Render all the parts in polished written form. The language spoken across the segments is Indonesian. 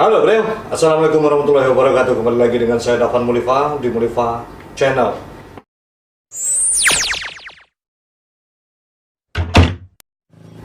Halo bro, Assalamualaikum warahmatullahi wabarakatuh. Kembali lagi dengan saya Dafan Mulifa di Mulifa Channel.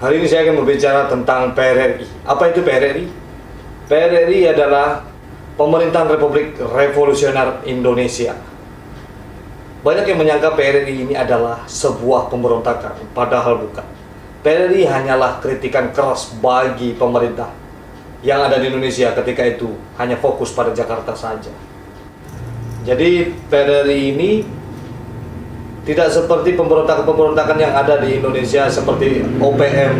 Hari ini saya akan berbicara tentang PRRI. Apa itu PRRI? PRRI adalah Pemerintahan Republik Revolusioner Indonesia. Banyak yang menyangka PRRI ini adalah sebuah pemberontakan, padahal bukan. PRRI hanyalah kritikan keras bagi pemerintah yang ada di Indonesia ketika itu hanya fokus pada Jakarta saja. Jadi PRRI ini tidak seperti pemberontakan-pemberontakan yang ada di Indonesia seperti OPM,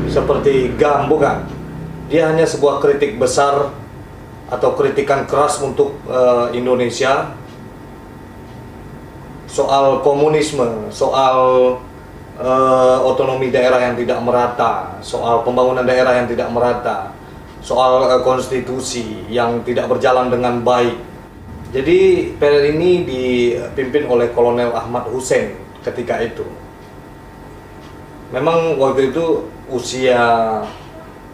seperti GAM, bukan. Dia hanya sebuah kritik besar atau kritikan keras untuk Indonesia soal komunisme, soal otonomi daerah yang tidak merata, soal pembangunan daerah yang tidak merata, soal konstitusi yang tidak berjalan dengan baik. Jadi PRRI ini dipimpin oleh Kolonel Ahmad Hussein ketika itu. Memang waktu itu usia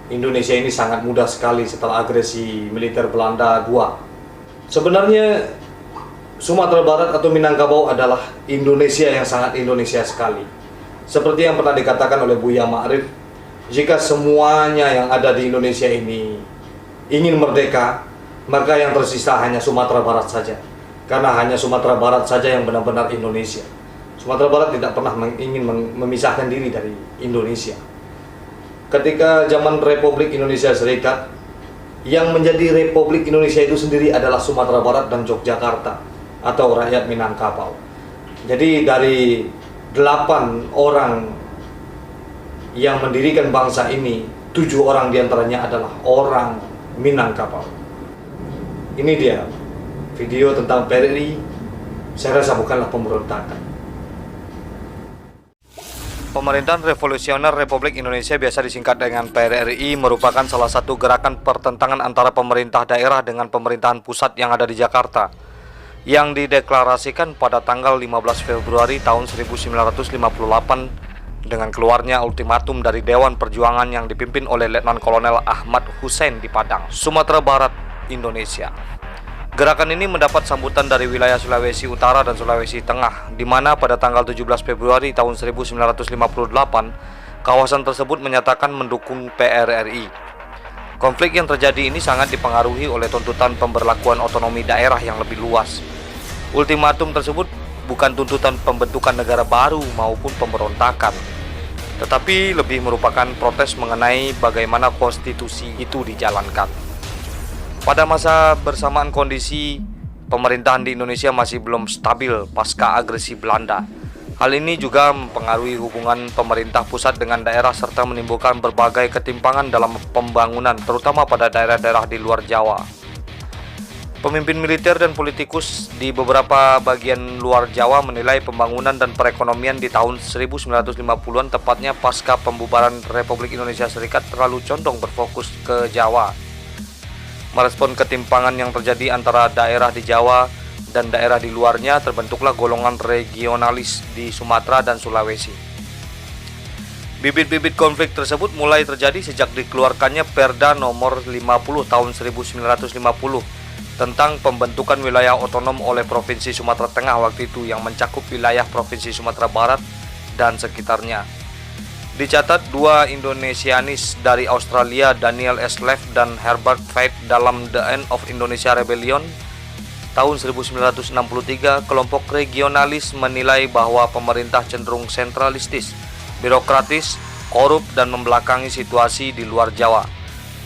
Indonesia ini sangat muda sekali setelah agresi militer Belanda 2. Sebenarnya Sumatera Barat atau Minangkabau adalah Indonesia yang sangat Indonesia sekali. Seperti yang pernah dikatakan oleh Buya Ma'rif, jika semuanya yang ada di Indonesia ini ingin merdeka, maka yang tersisa hanya Sumatera Barat saja. Karena hanya Sumatera Barat saja yang benar-benar Indonesia. Sumatera Barat tidak pernah ingin memisahkan diri dari Indonesia. Ketika zaman Republik Indonesia Serikat, yang menjadi Republik Indonesia itu sendiri adalah Sumatera Barat dan Yogyakarta atau rakyat Minangkabau. Jadi dari 8 orang yang mendirikan bangsa ini, 7 orang diantaranya adalah orang Minangkabau. Ini dia video tentang PRRI. Saya rasa bukanlah pemberontakan. Pemerintahan Revolusioner Republik Indonesia, biasa disingkat dengan PRRI, merupakan salah satu gerakan pertentangan antara pemerintah daerah dengan pemerintahan pusat yang ada di Jakarta, yang dideklarasikan pada tanggal 15 Februari tahun 1958 dengan keluarnya ultimatum dari Dewan Perjuangan yang dipimpin oleh Letnan Kolonel Ahmad Hussein di Padang, Sumatera Barat, Indonesia. Gerakan ini mendapat sambutan dari wilayah Sulawesi Utara dan Sulawesi Tengah, di mana pada tanggal 17 Februari tahun 1958, kawasan tersebut menyatakan mendukung PRRI. Konflik yang terjadi ini sangat dipengaruhi oleh tuntutan pemberlakuan otonomi daerah yang lebih luas. Ultimatum tersebut bukan tuntutan pembentukan negara baru maupun pemberontakan, tetapi lebih merupakan protes mengenai bagaimana konstitusi itu dijalankan. Pada masa bersamaan kondisi pemerintahan di Indonesia masih belum stabil pasca agresi Belanda. Hal ini juga mempengaruhi hubungan pemerintah pusat dengan daerah serta menimbulkan berbagai ketimpangan dalam pembangunan, terutama pada daerah-daerah di luar Jawa. Pemimpin militer dan politikus di beberapa bagian luar Jawa menilai pembangunan dan perekonomian di tahun 1950-an, tepatnya pasca pembubaran Republik Indonesia Serikat, terlalu condong berfokus ke Jawa. Merespon ketimpangan yang terjadi antara daerah di Jawa dan daerah di luarnya, terbentuklah golongan regionalis di Sumatera dan Sulawesi. Bibit-bibit konflik tersebut mulai terjadi sejak dikeluarkannya Perda nomor 50 tahun 1950 tentang pembentukan wilayah otonom oleh Provinsi Sumatera Tengah waktu itu, yang mencakup wilayah Provinsi Sumatera Barat dan sekitarnya. Dicatat 2 Indonesianis dari Australia, Daniel S. Leff dan Herbert Feith, dalam The End of Indonesia Rebellion tahun 1963, kelompok regionalis menilai bahwa pemerintah cenderung sentralistis, birokratis, korup, dan membelakangi situasi di luar Jawa.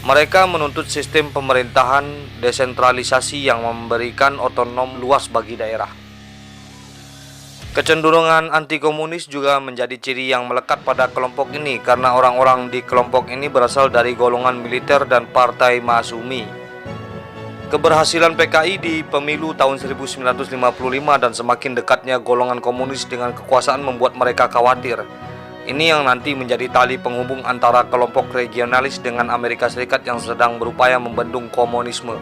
Mereka menuntut sistem pemerintahan desentralisasi yang memberikan otonom luas bagi daerah. Kecenderungan anti-komunis juga menjadi ciri yang melekat pada kelompok ini, karena orang-orang di kelompok ini berasal dari golongan militer dan Partai Masyumi. Keberhasilan PKI di pemilu tahun 1955 dan semakin dekatnya golongan komunis dengan kekuasaan membuat mereka khawatir. Ini yang nanti menjadi tali penghubung antara kelompok regionalis dengan Amerika Serikat yang sedang berupaya membendung komunisme.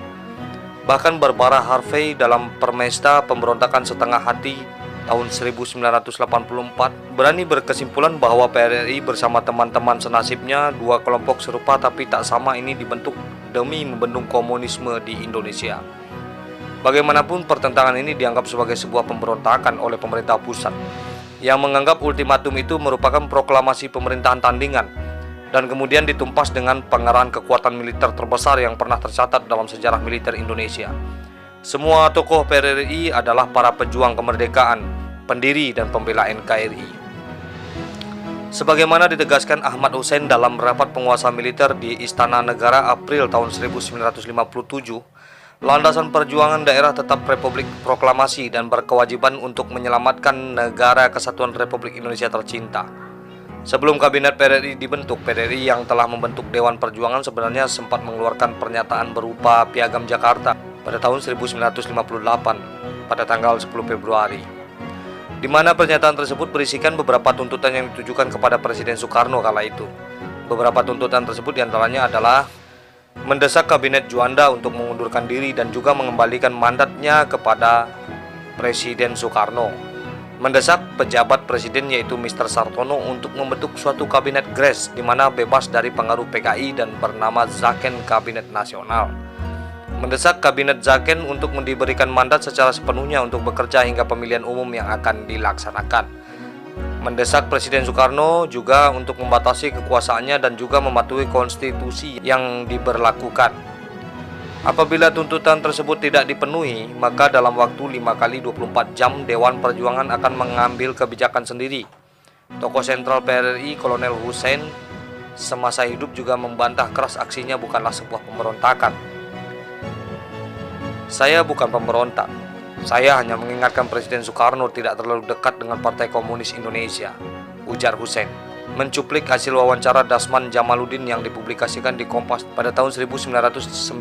Bahkan Barbara Harvey dalam Permesta Pemberontakan Setengah Hati tahun 1984 berani berkesimpulan bahwa PRRI bersama teman-teman senasibnya, 2 kelompok serupa tapi tak sama ini, dibentuk demi membendung komunisme di Indonesia. Bagaimanapun, pertentangan ini dianggap sebagai sebuah pemberontakan oleh pemerintah pusat yang menganggap ultimatum itu merupakan proklamasi pemerintahan tandingan dan kemudian ditumpas dengan pengerahan kekuatan militer terbesar yang pernah tercatat dalam sejarah militer Indonesia. Semua tokoh PRRI adalah para pejuang kemerdekaan, pendiri dan pembela NKRI. Sebagaimana ditegaskan Ahmad Hussein dalam rapat penguasa militer di Istana Negara April tahun 1957, landasan perjuangan daerah tetap Republik Proklamasi dan berkewajiban untuk menyelamatkan negara kesatuan Republik Indonesia tercinta. Sebelum kabinet PRRI dibentuk, PRRI yang telah membentuk Dewan Perjuangan sebenarnya sempat mengeluarkan pernyataan berupa Piagam Jakarta pada tahun 1958 pada tanggal 10 Februari, di mana pernyataan tersebut berisikan beberapa tuntutan yang ditujukan kepada Presiden Soekarno kala itu. Beberapa tuntutan tersebut diantaranya adalah mendesak Kabinet Juanda untuk mengundurkan diri dan juga mengembalikan mandatnya kepada Presiden Soekarno, mendesak pejabat presiden yaitu Mr. Sartono untuk membentuk suatu kabinet GRES di mana bebas dari pengaruh PKI dan bernama Zaken Kabinet Nasional, mendesak Kabinet Zaken untuk diberikan mandat secara sepenuhnya untuk bekerja hingga pemilihan umum yang akan dilaksanakan, mendesak Presiden Soekarno juga untuk membatasi kekuasaannya dan juga mematuhi konstitusi yang diberlakukan. Apabila tuntutan tersebut tidak dipenuhi, maka dalam waktu 5 kali 24 jam Dewan Perjuangan akan mengambil kebijakan sendiri. Tokoh sentral PRRI Kolonel Hussein semasa hidup juga membantah keras aksinya bukanlah sebuah pemberontakan. Saya bukan pemberontak. Saya hanya mengingatkan Presiden Soekarno tidak terlalu dekat dengan Partai Komunis Indonesia, ujar Hussein, mencuplik hasil wawancara Dasman Jamaluddin yang dipublikasikan di Kompas pada tahun 1995.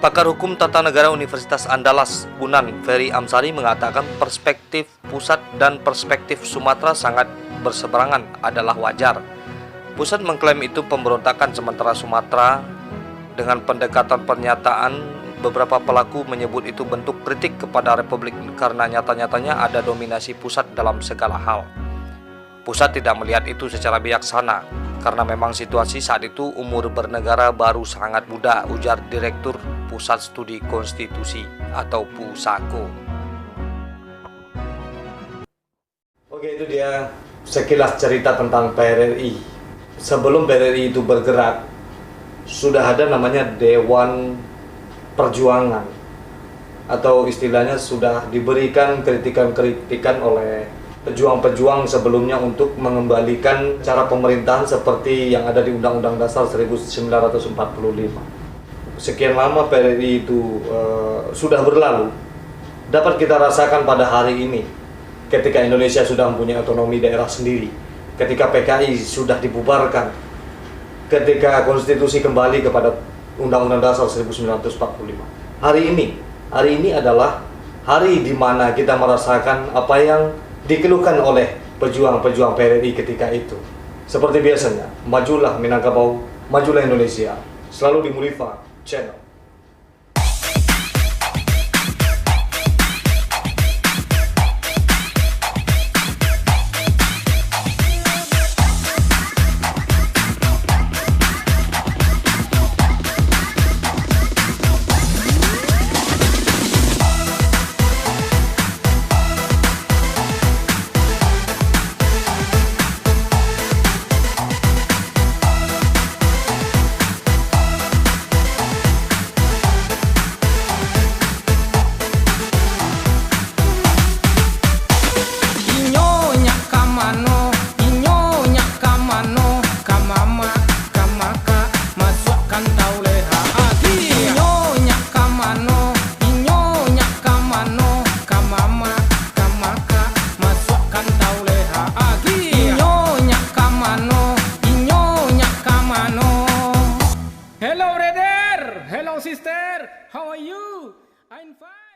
Pakar Hukum Tata Negara Universitas Andalas, Unan, Ferry Amsari mengatakan perspektif pusat dan perspektif Sumatera sangat berseberangan adalah wajar. Pusat mengklaim itu pemberontakan, sementara Sumatera dengan pendekatan pernyataan beberapa pelaku menyebut itu bentuk kritik kepada Republik karena nyata-nyatanya ada dominasi pusat dalam segala hal. Pusat tidak melihat itu secara bijaksana karena memang situasi saat itu umur bernegara baru sangat muda, ujar Direktur Pusat Studi Konstitusi atau Pusako. Oke, itu dia sekilas cerita tentang PRRI. Sebelum PRRI itu bergerak, sudah ada namanya Dewan Perjuangan, atau istilahnya sudah diberikan kritikan-kritikan oleh pejuang-pejuang sebelumnya untuk mengembalikan cara pemerintahan seperti yang ada di Undang-Undang Dasar 1945. Sekian lama PRRI itu sudah berlalu, dapat kita rasakan pada hari ini ketika Indonesia sudah mempunyai otonomi daerah sendiri, ketika PKI sudah dibubarkan, ketika konstitusi kembali kepada Undang-Undang Dasar 1945. Hari ini adalah hari di mana kita merasakan apa yang dikeluhkan oleh pejuang-pejuang PRRI ketika itu. Seperti biasanya, majulah Minangkabau, majulah Indonesia. Selalu di Mulifa Channel. Hello, brother. Hello, sister. How are you? I'm fine.